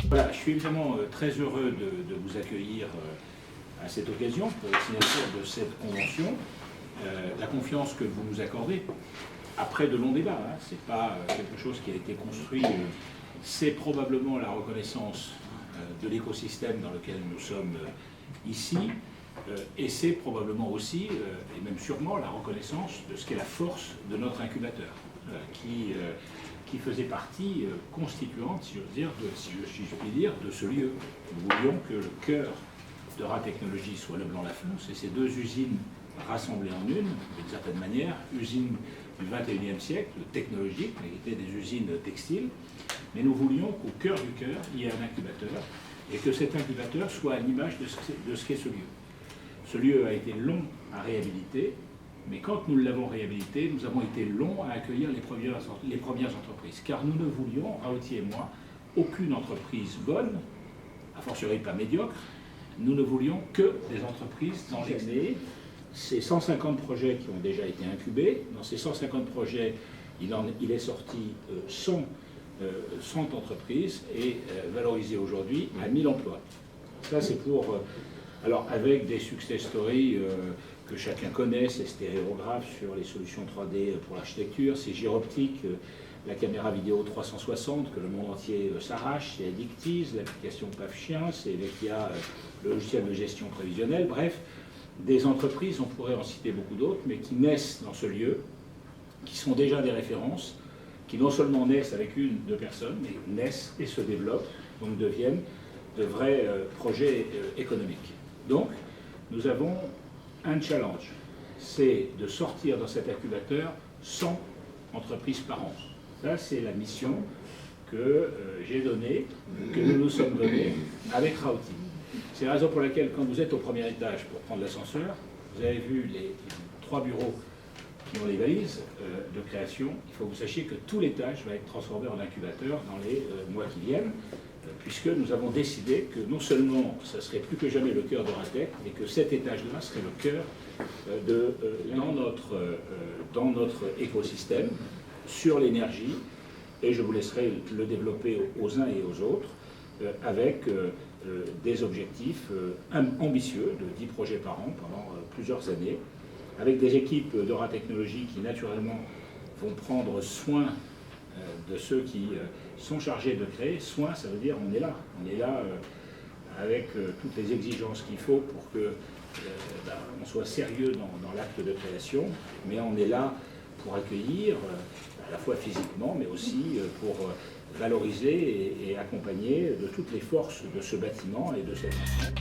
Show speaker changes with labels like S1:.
S1: Voilà, je suis évidemment très heureux de vous accueillir à cette occasion pour la signature de cette convention. La confiance que vous nous accordez, après de longs débats, ce n'est pas quelque chose qui a été construit, c'est probablement la reconnaissance de l'écosystème dans lequel nous sommes ici, et c'est probablement aussi, et même sûrement, la reconnaissance de ce qu'est la force de notre incubateur, qui faisait partie constituante, si je puis dire, de ce lieu. Nous voulions que le cœur de Ra-Technologies soit le Blanc-Lafont, et ces deux usines rassemblées en une, d'une certaine manière, usines du XXIe siècle, technologiques, mais qui étaient des usines textiles, mais nous voulions qu'au cœur du cœur, il y ait un incubateur, et que cet incubateur soit à l'image de ce qu'est ce lieu. Ce lieu a été long à réhabiliter, mais quand nous l'avons réhabilité, nous avons été longs à accueillir les premières entreprises, car nous ne voulions, Raoty et moi, aucune entreprise bonne, a fortiori pas médiocre. Nous ne voulions que des entreprises dans les années. Ces 150 projets qui ont déjà été incubés, dans ces 150 projets, il est sorti 100 entreprises et valorisé aujourd'hui à 1000 emplois. Ça, c'est pour... alors, avec des success stories que chacun connaît, c'est Stéréographe sur les solutions 3D pour l'architecture, c'est Gyroptique, la caméra vidéo 360 que le monde entier s'arrache, c'est Addictiz, l'application PAF-Chien, c'est Vecchia, le logiciel de gestion prévisionnelle, bref, des entreprises, on pourrait en citer beaucoup d'autres, mais qui naissent dans ce lieu, qui sont déjà des références, qui non seulement naissent avec une, deux personnes, mais naissent et se développent, donc deviennent de vrais projets économiques. Donc, nous avons un challenge, c'est de sortir dans cet incubateur 100 entreprises par an. Ça, c'est la mission que j'ai donnée, que nous nous sommes donnés avec Raoty. C'est la raison pour laquelle, quand vous êtes au premier étage pour prendre l'ascenseur, vous avez vu les 3 bureaux qui ont les valises de création. Il faut que vous sachiez que tout l'étage va être transformé en incubateur dans les mois qui viennent, puisque nous avons décidé que non seulement ça serait plus que jamais le cœur de Ra-Tech, mais que cet étage-là serait le cœur dans notre écosystème sur l'énergie, et je vous laisserai le développer aux uns et aux autres, avec des objectifs ambitieux de 10 projets par an pendant plusieurs années, avec des équipes de Ra-Technologies qui naturellement vont prendre soin de ceux qui sont chargés de créer. Soin, ça veut dire on est là avec toutes les exigences qu'il faut pour que on soit sérieux dans l'acte de création, mais on est là pour accueillir à la fois physiquement, mais aussi pour valoriser et accompagner de toutes les forces de ce bâtiment et de cette nation.